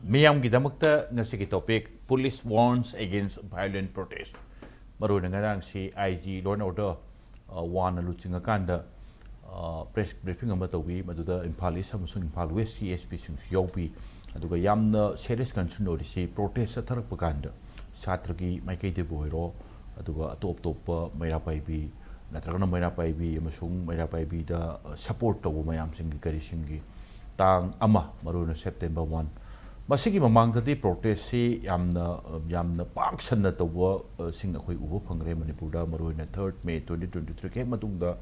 Miyam Gidamakta Nasiki topic Police warns against violent protest. Maruna ngarang si IG Law and Order one Luchinga Kanda press briefing amatawi Maduda Impal East Samsung Impal West ESP Sings Yopi aduga yamna serious concern orisi protest atharakpakanda Satragi Maikay de Boiro aduga top Mairapaibi Natragana Mairapaibi Amasung Mairapaibi da support to Mayam Singi Karisingi Tang Ama Maruna September 1 Masigi mamangtadi protest si yamna paksanna tawwa sing akhoi ubo phangre Manipurda maroina 3rd May 2023 ke matungda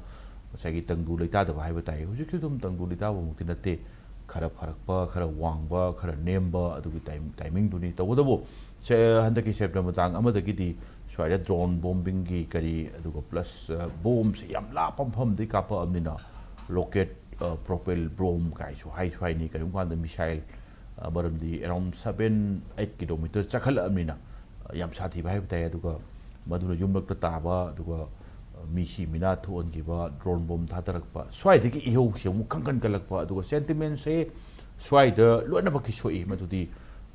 masagi tangdu leita da haiba tai hujik dum tangdu leita ba mukti nate khara pharakpa khara wangba khara nemba adugi timing duni tawdabo se handaki September tang amadagi di swaida drone bombing gi kari aduga plus bombs yam la pampham di kapa amnina rocket propel bomb kai so hai ni kari kan da missile Barundi around 7-8 kilometers Chakala Amina Yam Sati Bhai Duga Maduna Yumbak Taba Duga Mishi Minato and Giba drone bomb Tatarakpa Swai the Iho Kankan Kalakpa Duga sentiments say Swai the Luanabaki Soi Matudi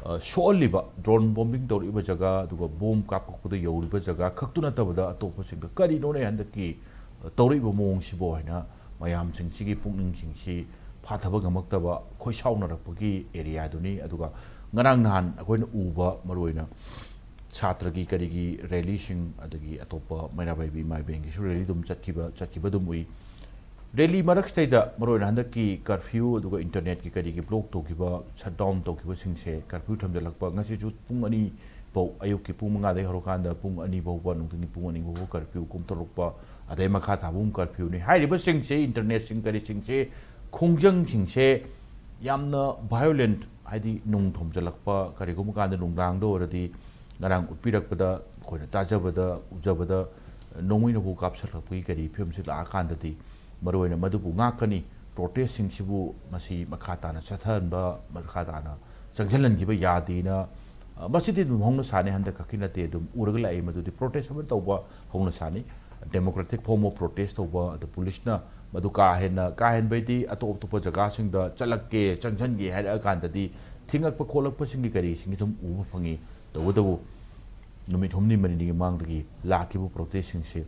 Sholiba drone bombing Tor Ibajaga Duga bomb Kapu the Yorubajaga Kaktuna Tabada Topos Kari None and the key Toriba Mong Shiboina Mayam Sing Sigi Pung Sing Si Pathabaga Maktaba Koishauna Pagi area Duni Aduga Naranghan Aquin Uba Maruina Satragi Karigi releasing Adagi Atopa Manababi my being Relidum Chakibadumui Daily Marak state Maruina Handaki curfew Aduga internet Karigi block Tokiba shutdown Tokiba Singse curfew Tam the Lakpa Nasi Pungani Po Ayuki Pumanga de Horokanda Pung Ani Boban Pungani curfew Kumtarupa Ademakata Boom curfew High Singse internet Singari Singse Khongjam Singse yamna violent haidi Ningthoujam karigum kanda nungdang do oradi ngarang utpirakpada koina tajabada ujabada nongina bu kapsalapui kari phimsi la kanda di maroina madubu ngakani protest singsibu masi makhata na chathanba makhata na changjalan giba yadina masidi hongna sane handa kakina te dum uragla ai madudi protest haban tawba hongna sane democratic form of protest over the police na Maduka hen baiti atop to jaga sing the chalake changjan gi had akanda di thingak pa kholak pa singi kari singi thum u phangi tawdabu numit humni mani mang gi lakibu protesting se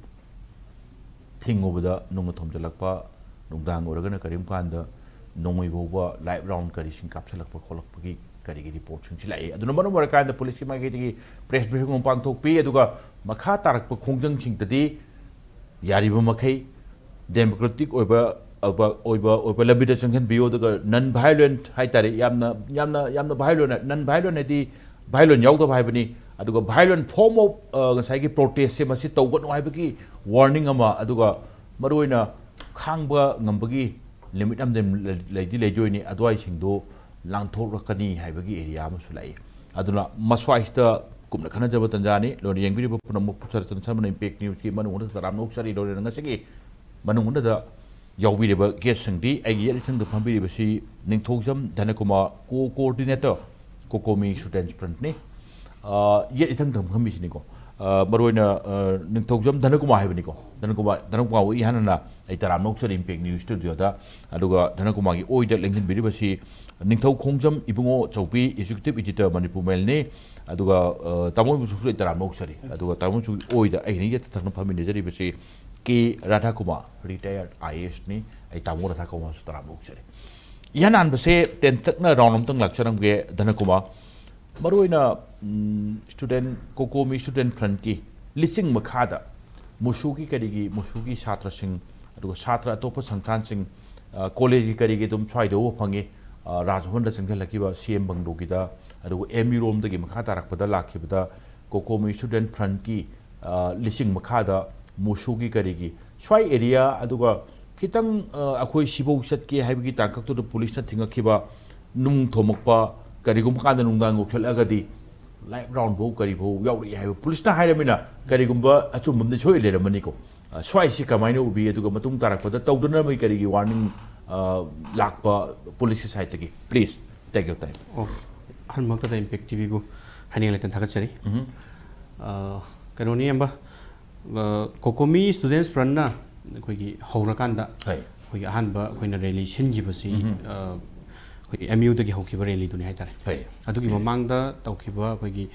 thingobada nungathom jalakpa nungdang oragana karim kanda nongoi boba live round kari sing kapsalak pa kholak pa gi kari gi report sing silai aduna manu mara kanda police ki magi gi press briefing pang thok pi aduga makha tarak pa khongjang sing tadi yariba makai democratic oiba labida changhan bio the non-violent haitare yamna violent non-violent di violent yawda bhaibani aduga violent form of ngasai protest se masi tawgon haibagi warning ama aduga maroina khangba ngambagi limit am dem leidi lejoini adwai singdo langthokrakani haibagi area ma sulai aduna maswaista kumna khana jaba tanjani lon yengbi punam puchar tan samana impact news ki manu hunda taram nok sari do ngasigi Manung the Yawiriba Gesangdi, a year in the Pambiriba Ningthoujam Dhanakumar Co-ordinator COCOMI students printni yet it and Hamisnico Baruina Ningthoujam Dhanakumar Havenico Dhanakumar Ihana a Taramnoxer in Pig News Studio Aduga Dhanakumagi Oida Lincoln Biribasi Ningthoukongjam Ibungochoubi executive editor Manipur Melne Aduga Tamu Taramnoxeri Aduga Tamu Oida a yet Tanapamini Radhakumar retired IAS ni ay tamu Radhakumar sutaram uksari. Yanan base tentak na round tang lecture ge Dhanakumar maruina student COCOMI student front ki listing makhada musugi karigi musugi chhatra sing aduga chhatra atopa sangthan sing college karigi dum chwaido phangi rajbhan da changalakiba CM bangdo da aduga MU rom da gi makhata rakpada lakhibada COCOMI student front ki listing makhada Musugi Karigi. Swai area aduga kitang akoi Shibo set ki haibigi tangkak to the police na tingakiba nung thomokpa karigum kanda nungdang ukhelagadi live round bo karibo yauri haiba police na hairamina karigumba achumum de choi leramani ko swai si kamaina ubi aduga matung tarakpada tawduna mai karigi warning lakpa police side tagi please take your time han makta da impact tv bu hani letan thakachari kanoni amba COCOMI students front na koi gi haurakanda koi ahanba koi na rally shin gi basi MU dagi hokhiba rally duni hai tare hai adugi mamangda tawkhiba akhoi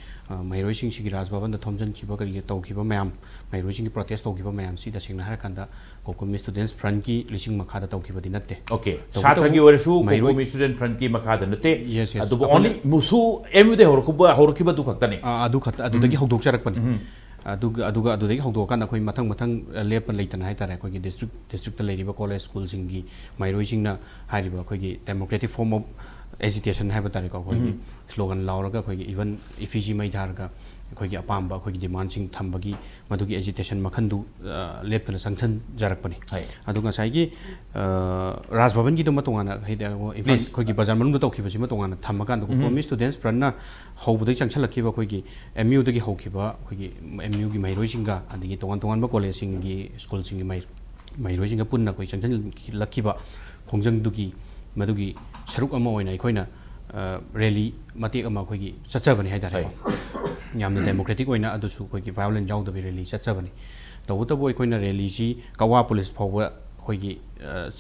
mairoi sing sigi Raj Bhavan da thomjan khiba kari tawkhiba mayam mairoi sing protest tawkhiba mayam si da singna har kanda COCOMI students front ki lising makha da tawkhiba di natte okay satra gi oresu COCOMI student front ki makha da natte yes adu only musu MU de horkiba du khakta ne adu khat adu dagi hokdok charak pani aduga adudagi hokdok kan akhoi mathang lepan leitana hai tare akhoi district leiriba college school singi mairoi singna hariba akhoi gi democratic form of agitation hai batare ko akhoi slogan lauraga akhoi even effigy mai dharga akhoi gi apamba akhoi gi demand sing thambagi madugi agitation makhandu leptana sanction jarak pani aduga sai gi Raj Bhavan gi doma tongana haida even akhoi gi bazar manung da tawkhiba sima tongana thamakan ko COCOMI students pranna hobudai changchalakhiba akhoi gi MU dagi hokhiba akhoi gi MU gi mairoi singa adigi tongan ba college singi school singi mairoi singa punna akhoi changchalakhiba khongjang dugi madugi saruk ama oina akhoi na rally matek ama akhoi gi chachabani haidare yamna democratic oina adusu akhoi gi violent yaudabhi rally chachabani tawutabo akhoi na rally si kawa police phawa akhoi gi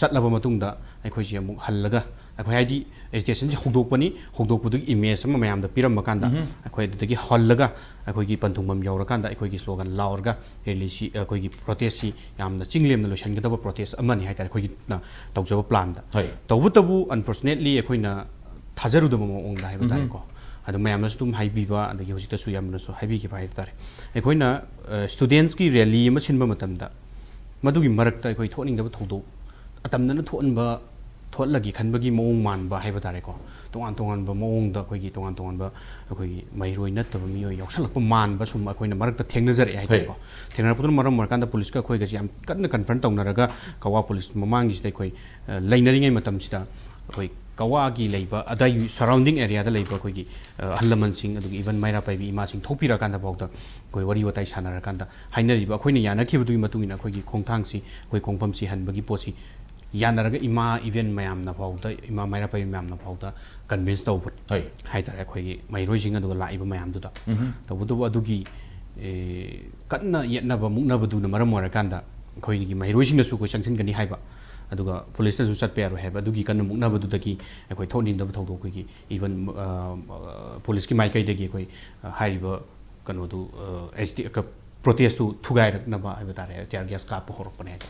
chatlaba matungda akhoi si amuk hallaga akhoi haidi agitation ji hogdokpani hogdokpudu image ama mayam da piram makanda akhoi adagi hallaga akhoi gi panthungmam yaurakanda akhoi gi slogan laurga rally si akhoi gi protest si yamna chinglemna loisangedaba protest amani haitare akhoi gi na tawjaba plan da tawutabu unfortunately akhoi na thajarudaba mong da haiba tare ko adu mayamna stum haibiba adagi hojita su yamna su haibi ki bai tare akhoi na students ki rally ma sinba matamda madugi marakta akhoi thoningdaba thodok atamna thonba thotlagi khanbagi mong manba haiba tare ko tongan ba mong da akhoi gi tongan ba akhoi mairoi nattaba miyoi yausalakpa manba sum akhoi na marakta thengnajare hai ko thengnarapudun maram markanda police ka akhoi ga yam kanna confront tawnaraga kawa police mamangi sida akhoi lainaringai matam sida akhoi kawa gi leiba adai surrounding area da leiba akhoi gi hallaman sing adu even maira pai bi ima sing thopira kanda bawda akhoi wari watai sanara kanda hainariba akhoi na yanakhibudu matungina akhoi gi khongthang si akhoi khongpam si hanbagi posi yanaraga ima event mayam na bawda ima maira pai mayam na bawda convince tawbut hai tare akhoi gi mairoi sing adu laiba mayam du da tawbudu adugi kanna yetnaba muknabadu na maram warakanda akhoi gi mairoi sing na su ko sanction gani haiba aduga police su chat payaro heba adugi kan muknabadu dagi akhoi thonin da thodok akhoi gi even police ki mai kai dagi akhoi hariba kanu du ST ka protest tu thugai rak na ba haiba tare tear gas ka pa horok pane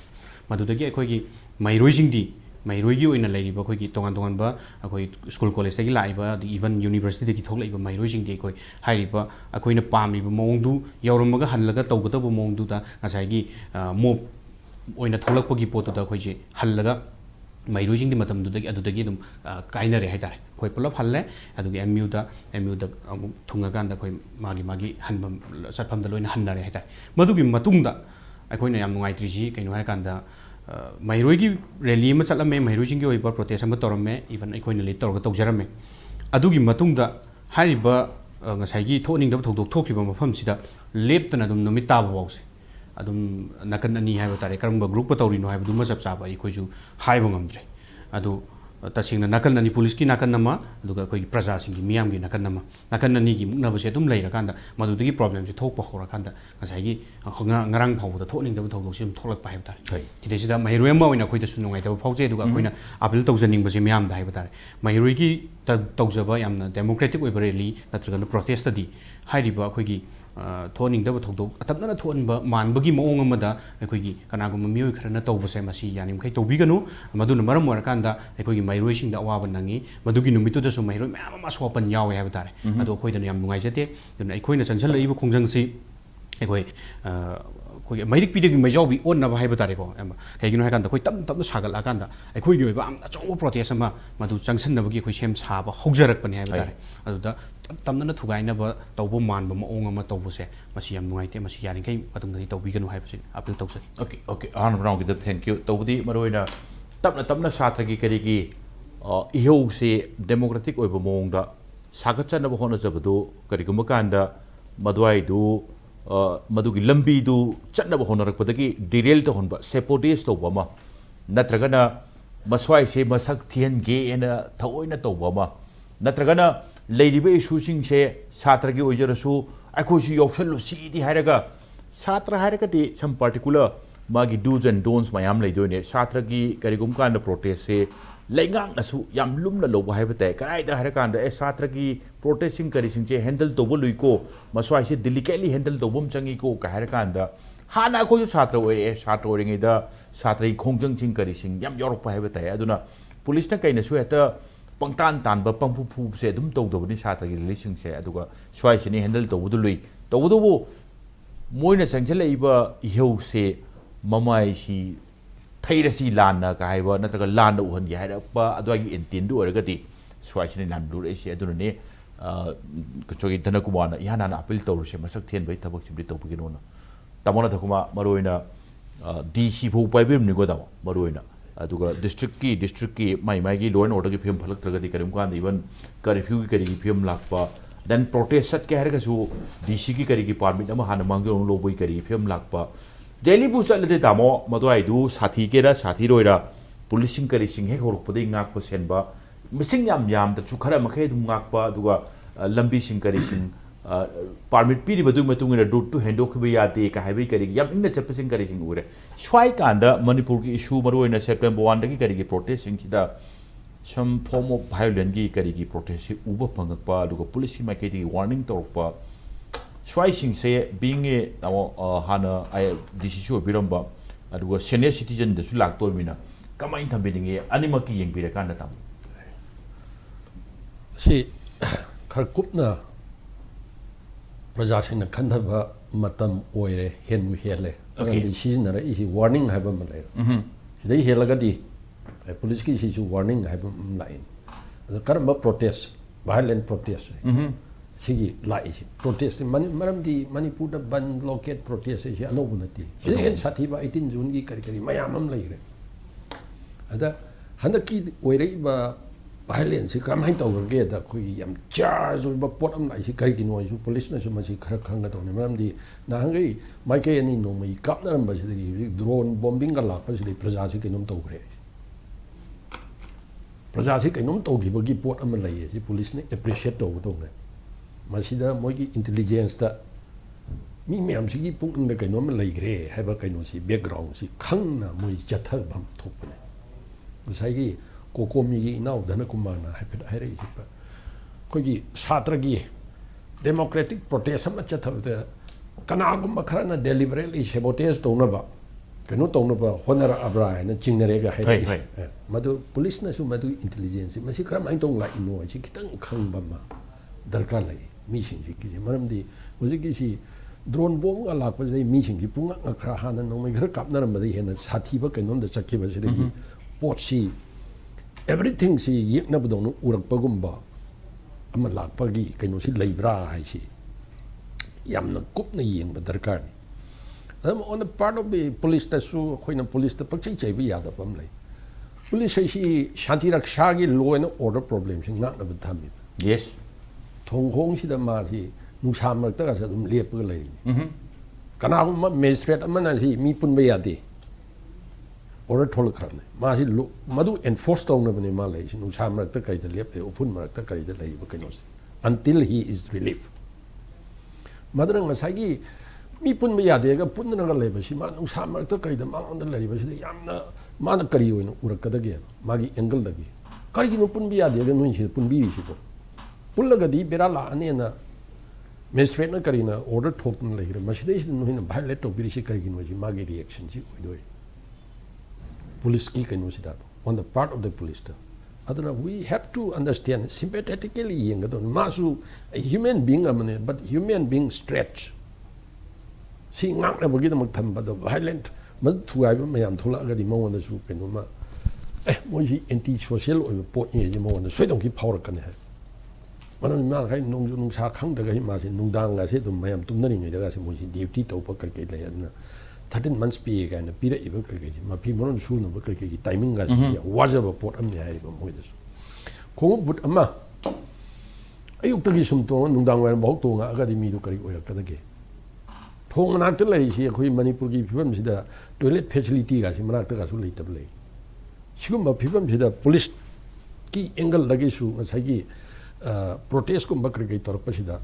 madu dagi akhoi gi mairoi sing di mairoi gi oina lairiba akhoi gi tongan ba akhoi school college dagi laiba even university dagi thoklaiba mairoi sing di akhoi hariba akhoi na pami ba mong du yauramaga hanlaga tawgata ba mong du da ngasai gi mob oina tholakpagi potu da khoi je hallaga mairoi jing di matam du dagi adudagi dum kainare haitare khoi pulap halle adugi MU da amuk thunga ganda khoi magi hanbam satpham da loina hannare haitare madugi matungda akhoi na yam nungai tri ji kaino har kanda mairoi gi rally ma chalame mairoi jing gi oiba protest am torame even akhoi na lead torga tawjarame adugi matungda hariba ngasai gi thoning da thodok thokhiba mafam sida leptana dum numit tabu bawse adum nakan ani haiba tare karamba group tawrino haiba dum chap chaba ikhoju haiba ngamdre adu tasingna nakan ani police ki nakan nama aduga koi praja singi miyam gi nakan ani gi mukna base dum leira kanda madudagi problem se thokpa hora kanda ngasai gi ngarang phawda thoning da thodok sim tholak pa haiba tare tidai sida mairoi ma oina khoi da su nungai da phawje aduga khoina appeal tawjaning base miyam da haiba tare mairoi gi tawjaba yamna democratic oiba rally natraga protest di hairiba khoi gi thoning da thodok atapna thonba manbagi maong amada akhoi gi kanagum miyoi kharana tawbase masi yanim khai tawbiganu maduna maram warakanda akhoi gi mairoi sing da awaban nangi madugi numitu da su mairoi mayam ma sopan yawe haiba tare adu akhoi da yam nungai jate duna akhoi na chansal leiba khongjang si akhoi akhoi mairik pidagi maijawbi on na haiba tare ko kaigino ha kanda akhoi tam sagal akanda akhoi gi oiba amna chobo protest ama madu changsan na bagi akhoi sem saba hogjarak pani haiba tare adu da tamna thugaina ba tawbo manba maong ama tawbose masi yam nungai te masi yaring kai patungdani tawbiganu haibase appeal tawsaki okay an round with thank you tawdi maroina tamna satra gi kari gi ihou se democratic oiba maong da sagachana ba hona jabadu kari gumba kanda madwai du madugi lambi du chatna ba hona rakpadagi derail to honba sabotage to bama natragana maswai se masak thian ge ena thaoina to bama natragana leiribe issue sing se satra gi oijarasu akhoi su yopsal lo si di hairaga satra hairaga di some particular मागी dos and don'ts मयाम लेदोने छात्र की करिगुम कांड protest से लेंगांग नसु याम लुमना Lobo highway ताय कराइदा हर कांड ए छात्र की protesting करिसिंग चे हैंडल तोबो लुइको मसवाइ से डिलिकेटली हैंडल तोबम चंगी को का हर कांड हाना को छात्र ओरे छात्र ओरिङैदा छात्र खोंजंग चिंग करिसिंग याम योरप हाइबे ताय अदुना पुलिस न कैनसु हेता पंगतान तानबा पंफु से दुम तौदबनी छात्र की लिसिंग से अदुगा स्वाइ से हैंडल तोबो लुइ तौदबो मोइना संगजलेइबा इहौ से ममाइसी थैरसी लाना काइबा नत्रगा लाना उहन याइरपा अदवागी इंटेंड ओरगदी स्वाइसने लान लुरेसी अदुनने कुचोगी धनकुमार याना अपील तौरसे मसक थेनबै थबक सिबि तौबगिनोना तमोना थकुमा मरोइना डीसी भौ पाइबिमनिगो दाव मरोइना अदुगा डिस्ट्रिक्ट की माई की लॉ एंड ऑर्डर की फिल्म फलक्त्रगदी करिम कान इवन कर्फ्यू की करी फिल्म लाकपा देन प्रोटेस्ट सट के हरगसु डीसी की करी की परमिट अमा हाना मांगो लोबोई करी फिल्म लाकपा डेली बु चलदे तामो मदवाइदु साथी केरा साथी रोइरा पुलिसिंग करिसिंग हे होरपदे ngakpa senba मिसिंग याम द खरा मखै दुम ngakpa दुगा लंबी सिंग करिसिंग परमिट पीरी बदु मतुंगना रूट टू हैंड ओखबे यादे का हाईवे करी याम इन चपसिंग करिसिंग उरे स्वाइ कांदा मणिपुर की इशू मरोइना सेप्टेम्बर 1 दगी करी की protesting किदा some form of violence की करी की प्रोटेस्ट उबा पंगकपा दुगा पुलिस की माइके दी वार्निंग तोरपा स्वाइसिंग से being a hana I decision biramba aduga senior citizen da su laktor mina kama in thambidinge animaki yengbira kan tam si kharkupna prajasin khandaba matam oire henu hele andi seasonara isi warning haba malai dei helagadi police ki si warning haba lain karamba protest violent protest sigi lai protest maramdi manipur da ban blockade protest si alobu nati si hen sathiba 18 june gi kari mayamam leire ada handaki oirei ba violence si kram hain tawge da khoi yam charge ba pot am lai si kari ki noi su police na su ma si khara khanga to ne maramdi na hangai mai ke ani no mai kap na ba si drone bombing ga lak pa si praja si kenom tawgre praja si kenom tawgi ba gi pot am lai si police ne appreciate to to ne masida moigi intelligence da mi myam sigi pung da kaino ma leigre haba kaino si background si khangna moi jatha bam thopne sai gi COCOMI gi now Dhanakumar na hapet haire hipa kogi satra gi democratic protest ma chatha da kana gum khara na deliberately sabotage to na ba kaino to na ba honor abra na chingnare ga haire madu police na su madu intelligence ma si kram ai to la ino si kitang khang ba ma darkar lai मीसिंग की मरमदी हुजिकी drone बोम का लापसे मीसिंग की पुंग खरा हाना नोमै घर कापनरमदि हेना साथीब कैनोम the चक्कीबसिदगी पोटसी everything सी येकनबदोनु उरकपगुम्बा अमा लापगी कैनो सी लेब्रा हाइसी यामना कुपना येंग दरकार नि अम on the part of the police तसु खोइना पुलिस त पक्चै चैबि यादपम लै पुलिस सी शांति रक्षा की लॉ एंड ऑर्डर प्रॉब्लम सिंग नाकनब थामि yes थोंगोंग सिदा मासी नुसा मरक्ता का सदुम लेपग लैनि कनागुम मजिस्ट्रेट अमना सी मी पुनबे यादे ऑर्डर थोल खरने मासी मदु एनफोर्स तौनबने मा लैसि नुसा मरक्ता कैदा लेपे ओफुन मरक्ता कैदा लैब कैनोस until he is relieved मदरंग मसागी मी पुनबे यादे गा पुननगा लैबसि मा नुसा मरक्ता कैदा मांगन लैबसि यामना माना करी ओइन उरकदगे मागी एंगल दगे करिगिनो पुनबे यादे गा नुइसि पुनबिरिसिबो पुल्लगदी बेरा लानेना मजिस्ट्रेट न करीना ऑर्डर थोपन लेरे मसिदै नोहिना भाइलेट तो बिरिसि करिगिनो जि मागे रिएक्शन जि ओइदोय पुलिस की कैनो सिदा on the part of the police द अदना we have to understand sympathetically येंगदो मासु ह्यूमन बीइंग अमने बट ह्यूमन बीइंग स्ट्रेच सि ngakna bagi दमक थंबदो भाइलेंट मद थुआइब मयाम थोलागदी मवंदसु कैनोमा मोजि एंटी सोशल ओइब पोट नि जि मवंद सोइदों की फावरकने है मनन मा खाइ नोंजु नोंसा खंगदगा हि मासे नुंदांग गासे दुम मयाम तुमनरिङैदगा से मोजि ड्यूटी तौप करके लै अदना 13 months पे गाना पिरे इब करके माफी मनन सुनो ब करके टाइमिंग गा वाजब पोट अमने हाइब मोइदस खोंग बुट अमा अयुक्तगी सुमतो नुंदांग वर बहु तोंगा अगादि मीदु करी ओयरकदगे थोंग मनाक्त लैसि अखोइ मणिपुर की फिबम सिदा टॉयलेट फैसिलिटी गासे मनाक्तगा सु लैतब लै सिगुम फिबम सिदा पुलिस की एंगल लगे सु ngसागी protest को बकर गई तरफ पसिदा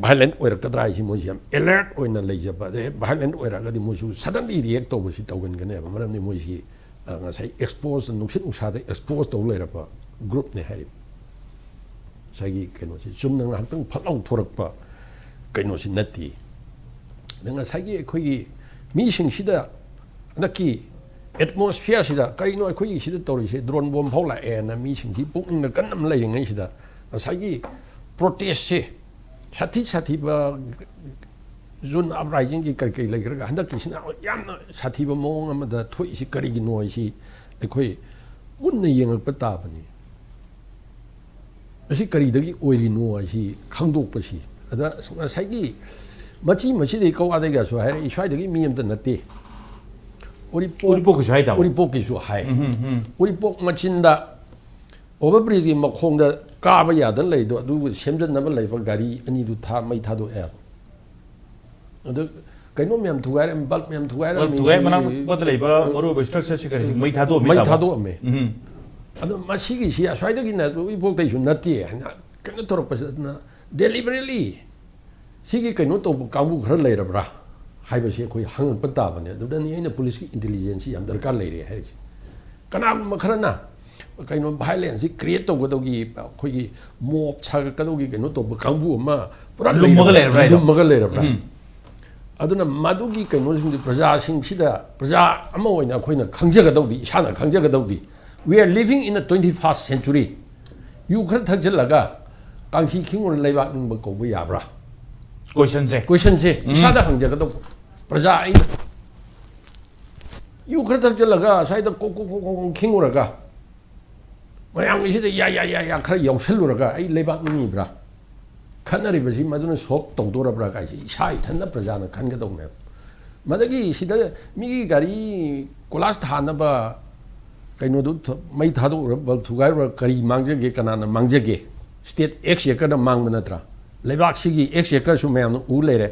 violent โอยรักกระไรที่มุ่งยำ alert โอยนั่นเลยจะปะแต่ violent โอยรักก็ที่มุ่งชู suddenly react ตัวสิตัวกันเนี่ยมันนี่มุ่งชีงั้นใช้ expose นุ่งชิ้นอุตสาหะ expose ตัวเลยละปะ group เนี่ยให้ใช่กี่นู่นสิจุ่มนั่งหักต้องพัดลงทุรกปะกี่นู่นสินัดที่นั่งใช้กี่คุยมีสิ่งสิดานักกี่ atmosphere สิดากี่นู่นคุยสิดาตัวนี้สิ drone bomb พอละนะมีสิ่งที่ปุ๊บนั่งกันน้ำเลยอย่างงี้สิดาใช้กี่ protest สิसाथी बा जुन अपराइजिंग की करके लेकर हंदा किसना यामना साथी बा मोंग अमदा थोइ सि करिगि नोइ सि अखोइ उन्ने यंग पता बनि असी करिदगी ओइरि नोइ सि खंदोक पसि अदा साइगी मची मची दे कौ आदेगा सो हाय इसाइदगी मियम त नते 오리포 그 사이다 오리포 기수 हाय 오리포 मचिंदा ओवरब्रिज की मखोंग काब यादन लेदो अदु सेमजनब लेबा गाड़ी अनि दु था मै थादो ए अदु कइनो मेम थुगार बल्ब मेम थुगार तुगे मना बद लेबा मरो स्ट्रक्चर से करे मै थादो मे अदु मसीगी सी असवाइदगी न इपोक तैसु नते हना कनो तोरपसना डेलिबरेटली सिगी कइनो तो कांबु खर लेरबरा हाइबसे कोइ हंग पता बने अदुदनी ऐना पुलिस की इंटेलिजेंस याम दरकार लेरे है कना मखरना कहीं वायलेंस क्रिएट तौगदगी अखोगी मोब सागकदगी कहीं तौब कांबू अमा पूरा लुमग लेरब्रा अदुना मदुगी कहीं प्रजा सिंगसिदा प्रजा अमा ओइना अखोइना खंजगदौदी इसाना खंजगदौदी we are living in the 21st century यू खर थगजलगा कांसी खिंगोर लेबाक निंब कौब याब्रा क्वेश्चन से इसादा खंजगदौ प्रजा आइना यू खर थगजलगा साइदा को खिंगोरगा मयाम या खर यौसलुरगा आई लेबाक निब्रा खनरिबसि मदुन सोप तौदोरब्रा गाइसि इसा इथन प्रजाना खनगदौने मदगी सिदा मिगी गाड़ी कोलास थानबा कइनोदु मै थादो बल थुगाइ करी मांगजगे कनाना मांगजगे स्टेट एक्स एकर मांगब नत्रा लेबाक सिगी एक्स एकर सु मयाम उ लेरे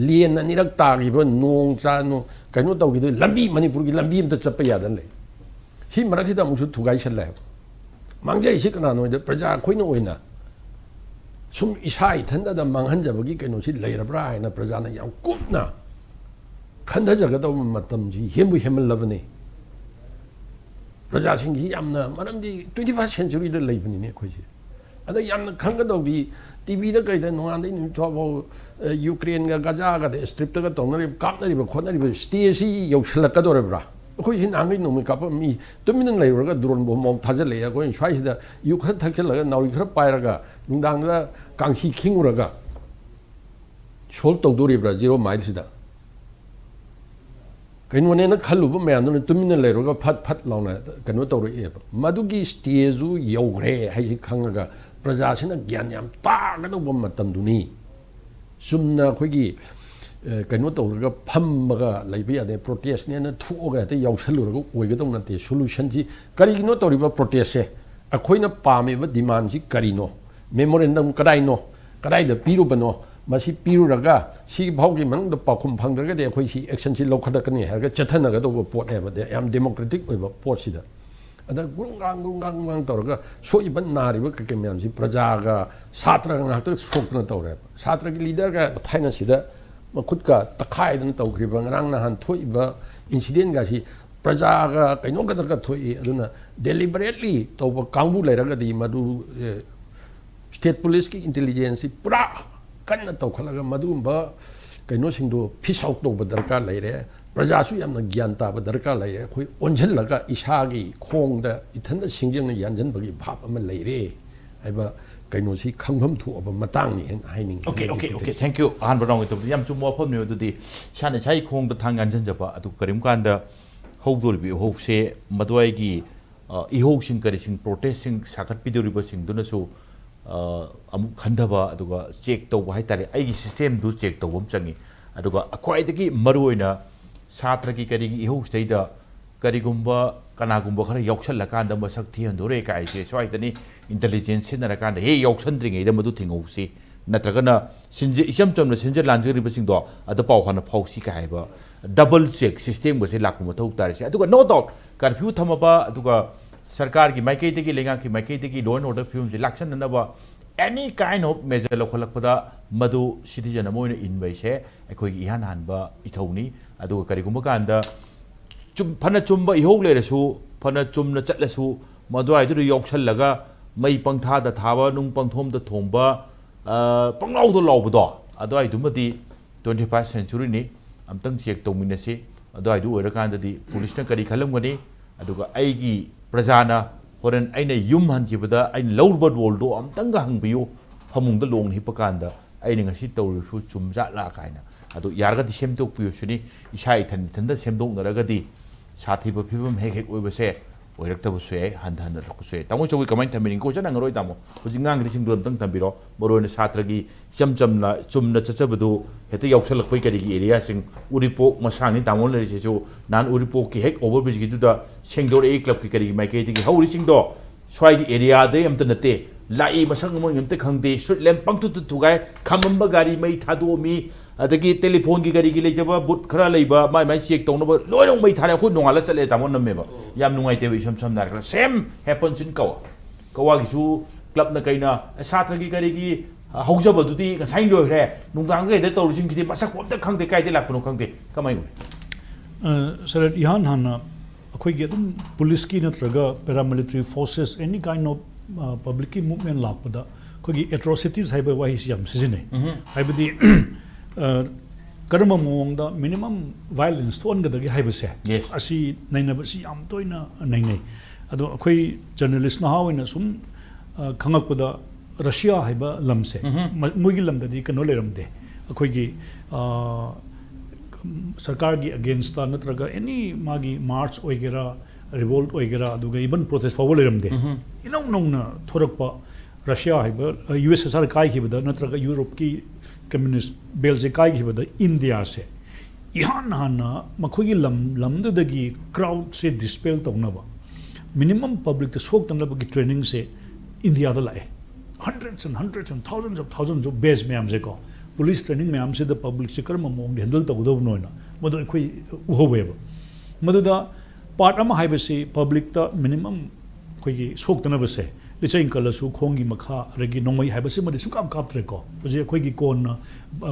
लेन अनिरक तागिबो नोंग चानो कइनो तौगिदो लंबी मणिपुर की लंबी अमत चप्प यादन ले हि मरखिदा मुसु थुगाइ छल्ले मांगजाई से कनानो प्रजा खोइनो ओइना सुम इसा इथनदा मांगहनजबगी कइनोसि लेरब्रा हाइना प्रजाना याम कुपना खंदजगदौ मतम जी हेमबु हेमलबने प्रजा सिंगी यामना मरमदी 21st century द लेबनिने खोइसे अदा यामना खंगदौबी टीवी द कइदा नोआंदै निथोबो यूक्रेन गा गाजा गा स्ट्रिप गा तोंनरि कापनरि खोनरि स्टेसी यौसलकदोरब्रा अखोइ हिन आंगै नोमि काप मी तुमिनन लेरगा ड्रोन बम मौ थाजले अखोइ स्वाइसिदा यु खर थखलगा नाउरि खर पाइरगा नुंदांगा कांसी खिंगुरगा सोल्व तौदोरिब्रा 0 माइल सिदा कइनोने न खलुब मयान तुमिनन लेरगा फट फट लाउना कनो तौर ए मदुगी स्टेजु यौग्रे हाइसि खंगगा प्रजासिना ज्ञान याम तागदब मतम दुनी सुमना खोगी कहीं तौर फमगा लेबे प्रोटेस्ट ने थोगा यौसलुरग ओइगदौ नते सोल्यूशन जी करिनो तौरिबा प्रोटेस्ट से अखोइना पामेबा डिमांड जी करिनो मेमोरेंडम कदाइनो कदाइद पिरुबनो मसी पिरुरगा सी भावगी मंग पाखुम फंगदरगदे अखोइ सी एक्शन सी लौखदकनी हरगा चथनगदौ पोट हेबदे याम डेमोक्रेटिक ओइबा पोट सिदा अदा गुंगांग तौरगा सोइबा नारिबा कके म्याम सी प्रजागा छात्र गात सोकना तौरे छात्र की लीडर का थाइना सिदा खुद का तखाइदन तौख्रिब ngarang nahan thoiba incident ga si praja ga kaino gadar ka thoi aduna deliberately tawba kangbu leiraga di madu state police ki intelligence pura kanna tawkhalaga madumba kaino singdo fisout tawba darkar leire praja su yamna gyan ta ba darkar leire khoi onjhal laga isa gi khong da ithanda singjeng na yanjan bagi bhap ama leire aiba कहीं खंगम थोब okay thank you अहम चुम वफम ने साने साई खोंग थांग अंजनजब करीम कांद हौदोरबी इहोसे मदुआई इहोसिंग करिसिंग protesting साकटपीदोरिबसिंगदुनसु अमुक खंदबा अदुगा check तौबा हाइतारे आइगी system दु check तौबम चंगी अदुगा अख्वाइदगी मरुओइना छात्र की करिगी इहोसैदा करिगुंबा कनागुंबा खरा यौसलकांद मसक थिहंदोरे काइसे स्वाइतनी इंटेलिजेंस सिनरकांद हे यौसंद्रिङैदा मदु थिङौसी नत्रगना सिंजे इचम चमना सिंजे लांजरिबसिंगदो अद पाउ हन फौसी काइबा डबल चेक सिस्टम गसे लाकु मथौ तारसे अदुगा नो डाउट कर्फ्यू थमबा अदुगा सरकार की माइकैदगी लेंगा की माइकैदगी लॉ एंड ऑर्डर फिल्म से लाक्सननबा any kind of measure lokhalakpada madu citizen amoina inbai se ekoi ihan hanba ithoni adu karigumba kanda phana chumba ihok leresu phana chumna chatlasu madwai du yoksallaga mai pangtha da thaba nung pangthom da thomba panglaw do lawbdo adwai dumadi 25th century ni amtang check tawminasi adwai du oirakanda di police na kari khalamgani aduga aigi prajana horen aina yum hankibada aina lawba roldo amtanga hangbiyo famungda long hipakanda aina ngasi tawrusu chumja la kaina adu yarga di semdok piyo suni isai thanda semdok naragadi साथी फिवम हेक हेक ओइबसे ओइरक्तबसुए हन्धन रखसुए तामो चोगि कमाइन थमिरिं को जना ngरoi तामो हुजिंगांग rising दोन तंग तंबिरो बरोने सात्रगी चमचमना चुमना चचबदु हेते यौसलकपै करिगी area सिंग उरिपो मसांगनि तामो लरिसेसु नान उरिपो की हेक overbridge गी दुदा सेंगदोर ए club की करिगी माइके दिगी हौरि सिंग दो स्वाइगी एरिया दे अमत नते लाई मसंग मो यमते खंगदे स्ट्रीट लैंप पंक्तु तुगाय खमंबा गाड़ी मई थादोमी अदगी टेलीफोन की गाड़ी की लेजबा बुट खरा लेबा माय माय चेक तौनब लोयong मई थाने खु नोंगाला चले तामो नमेबा याम नुंगाइते बे सम नारखला सेम हैपेंस इन कवा गिसु क्लब न कइना सात्र की गाड़ी की हौजबदुदी गसाइन लोयरे नुंगांग गैदे तौरिसिं किदि मसक पोते खंगदे काइदे लाखनो खंगदे कमाइ सर इहान हाना अखोई गे तुम पुलिस की नत्रगा paramilitary forces any kind of public की मूवमेंट लापदा अखोई एट्रोसिटीज हाइबे वाहि सियाम सिजिने हाइबदी करम मोंग दा मिनिमम वायलेंस थोनगदगी हाइबसे असि नैनबसि याम तोइना नैनै अदो अखोई जर्नलिस्ट ना हावैना सुम खंगकपदा रशिया हाइबा लमसे मोगी लमददी कनो लेरमदे अखोईगी सरकार की अगेंस्ट नत्रगा एनी मागी मार्च ओइगेरा रिवोल्ट ओइगेरा अदुगा इवन प्रोटेस्ट फावो लेरमदे इनौ नौना थोरकपा रशिया हाइबा यूएसएसआर काइखिबदा नत्रगा यूरोप की कम्युनिस्ट बेलजे काइखिबदा इंडिया से इहान हाना मखोगी लमदुदगी क्राउड से डिस्पेल तौनबा मिनिमम पब्लिक द सोक तनबगी ट्रेनिंग से इंडिया दा लाए hundreds and thousands of base मैम से को पुलिस ट्रेनिंग मैम से द पब्लिक से कर्म मोंग हैंडल तौदब नोइना मदो अखोई उहोवेब मदुदा पार्ट अमा हाइबसे पब्लिक ता मिनिमम अखोई सोक तनबसे लिचैं कलसु खोंगी मखा रगी नोंगै हाइबसे मदि सुकाम कापत्रे को जे अखोई कोन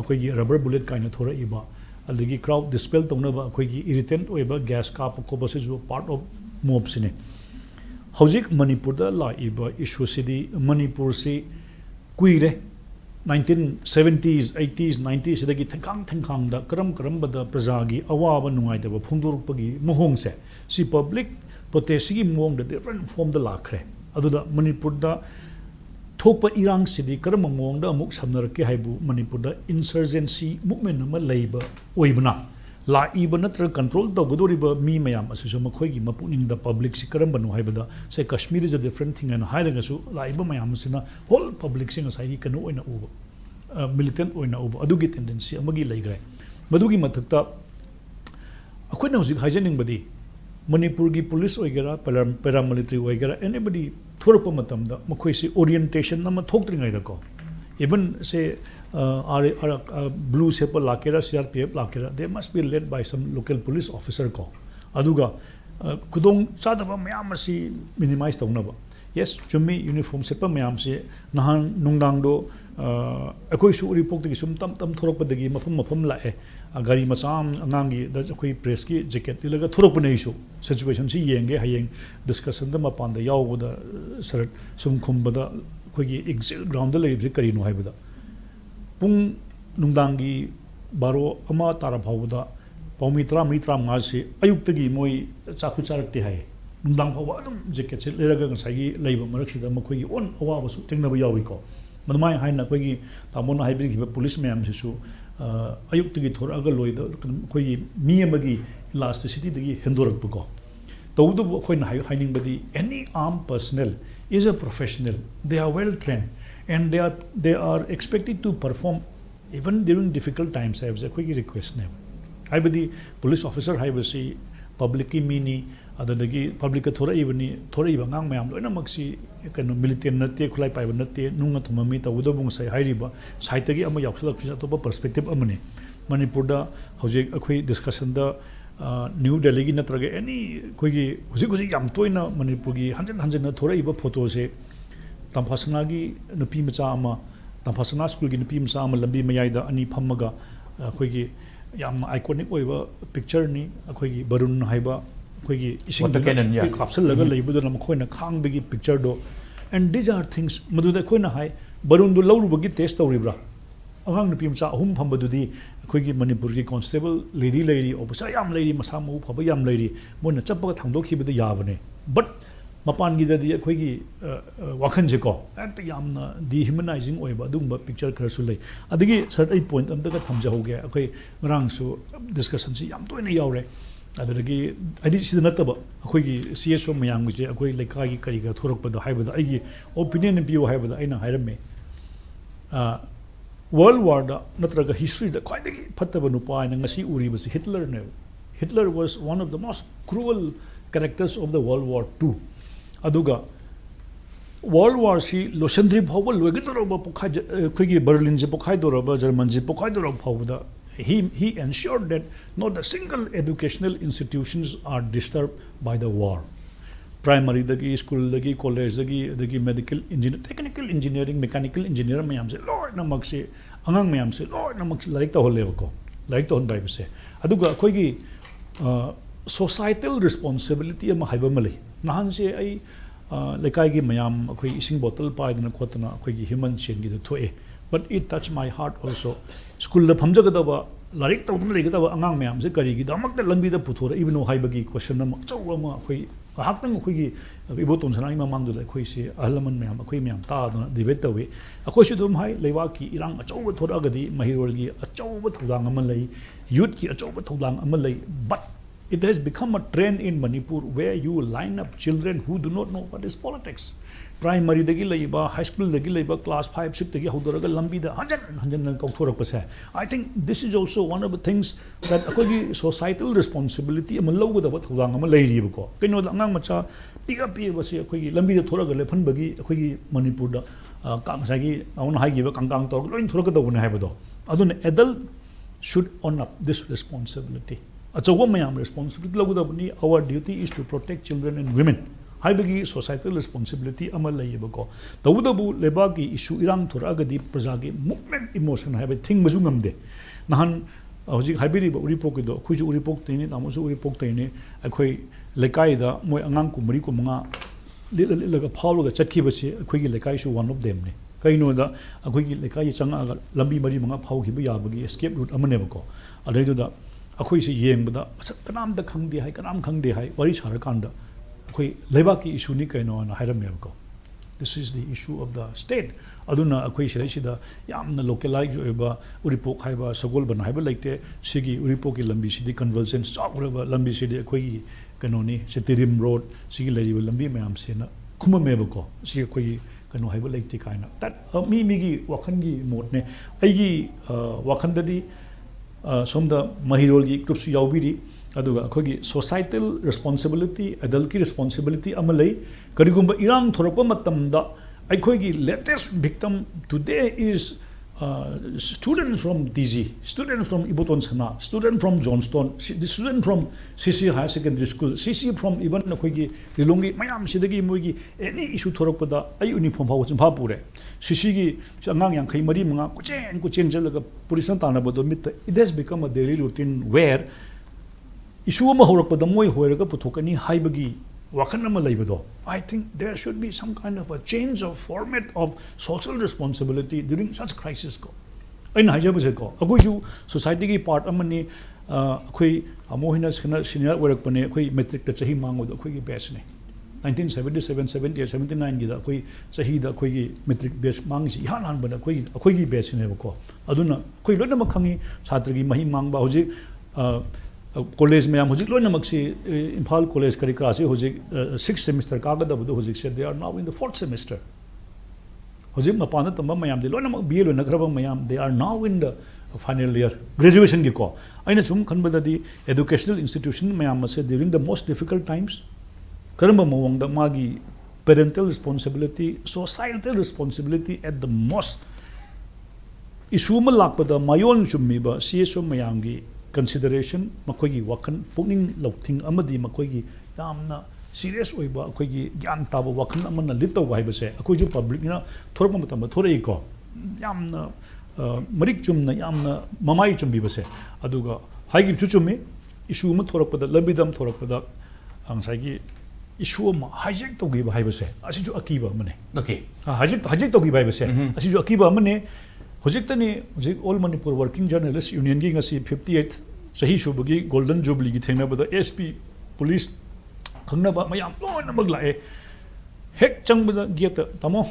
अखोई रबर बुलेट काइना थोरा इबा अलगी क्राउड डिस्पेल तौनबा अखोई इरिटेंट ओइबा गैस काप को बसे जो पार्ट ऑफ मोब सिने हौजिक मणिपुर दा लाइबा इशू सिदी मणिपुर से कुइरे 1970s 80s 90s सिदगी थंखांग दा करम बदा प्रजागी अवाब नुंगाइदबा फुंदोरपगी मोहोंग से सी पब्लिक प्रोटेस्ट की मोंग द डिफरेंट फॉर्म द लाखरे अदुदा मणिपुर दा थोप इरांग सिदी करम मोंग दा अमुक समनरके हाइबु मणिपुर दा इंसर्जेंसी मूवमेंट अमा लैबा ओइबना लाइब नत्र कंट्रोल तौगदोरिब मी मयाम असुसु मखोइगी मपुनिंग द पब्लिक से करम बनु हाइबदा से Kashmir is a different thing and हाइरगसु लाइब मयाम सिना होल पब्लिक सिंग साइगी कनो ओइना उब मिलिटेंट ओइना उब अदुगी टेंडेंसी अमगी लैग्रे मदुगी मथक्ता अखोइना हुजिक हाइजनिंग बदी मणिपुर की पुलिस ओइगेरा पैरामिलिट्री ओइगेरा एनीबडी थोरप मतमदा मखोइ से ओरिएंटेशन नम थोक्त्रिङैदा को even say blue sepa lakera CRPF lakera they must be led by some local police officer ko aduga kudong chadaba mayam asi minimize tawnaba yes chumi uniform sepa mayam se nahan nungdang do akoi su report gi sum tam thorok padagi mafam lae gari macham angangi da akoi press ki jacket ilaga thorok panai su situation si yenge hayeng discussion da mapan da yaw da sarat sum khumbada अखोई एक्जेल ground लेबसे करीनो हाइबदा पुंग नुंदांगी बारो अमा तारा फावदा पौमी 13 से अयुक्तगी मोई चाखु चारकते हाय नुंदांग फावबा अदम jacket से लेरगा गसाई लेबा मरखसिदा मखोई own अवाबसु तेंगनबा याविको मदमाय हाइना अखोई तामोना हाइबिगी पुलिस मैम सिसु अयुक्तगी थोरगा लोइदा अखोई मी अमगी लास्ट सिटी हेंदोरकपको तौदु अखोइना हाइनिंगबदी any arm personnel is a professional, they are well trained and they are expected to perform even during difficult times. I have a quick request now. I believe police officer I will see public mini other the public thora even ngang mayam loina maksi kano militant natte khulai paiba natte nunga thumami tawudobung sai hairiba saitagi ama yaksulak chisa to perspective amane manipur da hojik akhoi discussion da new Delhi की नत्रगे any कोई हुजिक हुजिक याम तोइना मणिपुर की हंजन थोरा इबा photo से Tampasana gi nupi macha ama Tampasana school gi nupi macha ama lambi mayai da ani phammaga akhoi gi yamna iconic oiba picture ni akhoi gi barun haiba akhoi gi ising kapsal laga leibu do nam khoi na khang bigi picture do and these are things madu da khoi na hai barun do lawru bagi test tawribra angang nupi macha ahum phambadu di akhoi gi Manipur gi constable lady officer yam lady masa mu phaba yam lady mona chappa thangdok khibida yabane but mapan gi da di akhoi gi wakhan je ko at yamna dehumanizing oiba dumba picture khar su lei adigi sir ai point am daga thamja hoge akhoi rang su discussion si yam toina yaure adagi adi sidana taba akhoi gi CSO mayang gi akhoi lekai gi kari ga thorok bada haibada ai gi opinion bi haibada aina hairame World War da natraga history da khwaidagi phattaba nupa na ngasi uri basi Hitler ne Hitler was one of the most cruel characters of the World War II aduga World War si losandri phawal loigadoroba pokhai khigi Berlin je pokhai doroba German je pokhai doroba phawda he ensured that not a single educational institutions are disturbed by the war primary dagi school dagi college dagi medical engineering technical engineering mechanical engineering mayam se loi namak se angang mayam se loi namak laik ta holle ko laik ta hon bai se aduga khoi gi societal responsibility ama haiba malai nahan se ai lekai gi mayam akhoi ising bottle pai dana khotna akhoi gi human chain gi thoe but it touched my heart also school da phamjagadaba larik tawdun legadaba angang mayam se kari gi damak da lambi da puthora ibno haiba gi question ama chawama akhoi Haktang akhoi iboton sana ima mangdu la akhoi se ahlaman mayam akhoi mayam ta dona debate tawi akhoi su dum hai leiwa ki irang achaw thora gadi mahirol gi achaw thudang ama lei youth ki achaw thudang ama lei but it has become a trend in Manipur where you line up children who do not know what is politics primary dagi leiba high school dagi leiba class 5 6 dagi hodoraga lambi da hanjan kauthorak pase I think this is also one of the things that akhoi societal responsibility ama logada thudang ama leiri ko keno angang macha piga pi basi akhoi lambi da thoraga lephan bagi akhoi Manipur da kangsagi aun hai gi ba kangkang tor loin thoraga da bune haibado adun adult should own up this responsibility achawa mayam responsibility logada buni our duty is to protect children and women haibagi societal responsibility ama layebako tawdabu lebagi issue irang thoragadi prajagi movement emotion haiba thing maju ngamde nahan hojik haibiri ba uripok do khuju uripok tini namusu uripok tini akhoi lekai da moi angang kumri ku manga laga phawlo ga chatki basi akhoi gi lekai su one of them ne kaino da akhoi gi lekai changa ga lambi mari manga phaw gi ba yabagi escape route amane bako adaidu da akhoi si yengbada kanam da khangde hai kanam khangde hai wari sarakanda akhoi lebaki issue ni kaino na hairam ko this is the issue of the state aduna akhoi sida yamna localize oiba uripok haiba sagol ban haiba laite sigi uripok ki lambi sidi convergence chauraba lambi sidi akhoi kano ni setirim road sigi lariba lambi mayam sena khuma mebako sigi akhoi kano haiba laite kaina that mi gi wakhan gi mot ne aigi wakhan dadi somda mahirol gi group su yaubiri aduga akhoi societal responsibility adult ki responsibility amalai karigumba irang thorapa matamda akhoi gi latest victim today is students from DG students from Iboton Sana student from Johnston the student from CC High Secondary School CC from even akhoi gi rilongi mayam sidagi moigi any issue thoropada ai uniform hawo chimpa pure CC gi angang yang khai mari manga kuchen jalaga police tanabado mit it has become a daily routine where issue ma horakpada moi hoiraga puthokani haibagi wakhan ama laibado I think there should be some kind of a change of format of social responsibility during such crisis ko aina hajabuse ko agoju society gi part amani akhoi amohina senior orakpane akhoi metric ta chahi mango do akhoi gi batch ne 1977 70 79 gi da akhoi chahi da akhoi gi metric batch mang si han han bana akhoi gi batch ne ko aduna akhoi lona makhangi chhatra gi mahi mangba hoji college में हम लोग नमक से Imphal college करी क्लासे हो जाए 6th semester कागज़ दबदो हो जाए they are now in the 4th semester हो जाए मपान तंबा मयाम दे लो नमक BA low नखरबा मयाम they are now in the final year graduation की को आइने चुम खन बददी educational institution मयाम से during the most difficult times करम मवंग द मागी parental responsibility societal responsibility at the most issue में लाख पदा मायोन चुम्मी बा CSO मयाम की consideration makoigi wakan pungning lauting amadi makoigi yamna serious oiba akhoi gi gyan taba wakhan amana lit tawba haibase akhoi ju public na thorak matam thorai ko yamna marik chumna yamna mamai chumbi base aduga haigi chu chumi issue ma thorak pada labidam thorak pada angsai gi issue ma hijack tawgi ba haibase asi ju akiba mane okay hijack tawgi ba haibase asi ju akiba mane hojik tani hojik all Manipur working journalists union gi ngasi 58 sahi shubagi golden jubilee gi thengna bada SP police khangna ba mayam loina mag lae hek chang bada giata tamo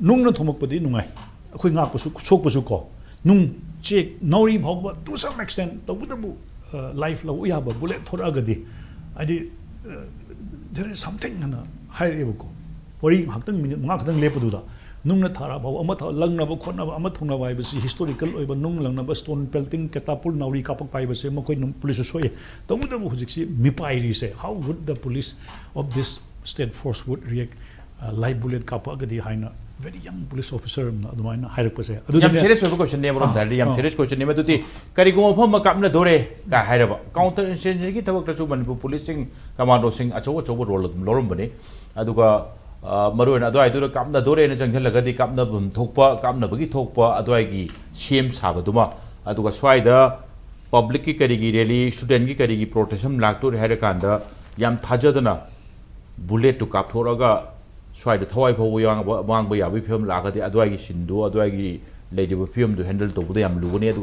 nung na thomak padi nungai akhoi ngak pasu chok pasu ko nung check nauri bhawba to some extent tabudabu life la uya ba bullet thora gadi adi there is something na high ko pori haktang minute nga khatang lepadu da nung na thara bhaw ama tha langna ba khona ba ama thungna ba ba historical oiba nung langna ba stone pelting catapult nauri kapak pai ba se makoi num police soye tabudabu hujik si mipai ri se how would the police of this state force would react live bullet kapak gadi haina very young police officer na adumaina hairak pase yam serious over question ne borom dali yam serious question ne meduti kari gumo phom kap na dore ka hairaba counter insurgency gi tabak ta chu Manipur police sing commando sing acho role lorom bane aduga maruin adoi du kap na dore na janghel lagadi kap na bum thokpa kap na bagi thokpa adoi gi sem sabaduma aduga swaida public ki kari gi rally student ki kari gi protest lakto haira kanda yam thajadana bullet to kap thoraga swaida thawai pho wang ba ya bi film la ga de adwai gi sindu adwai gi lady ba film do handle to bu yam lu ne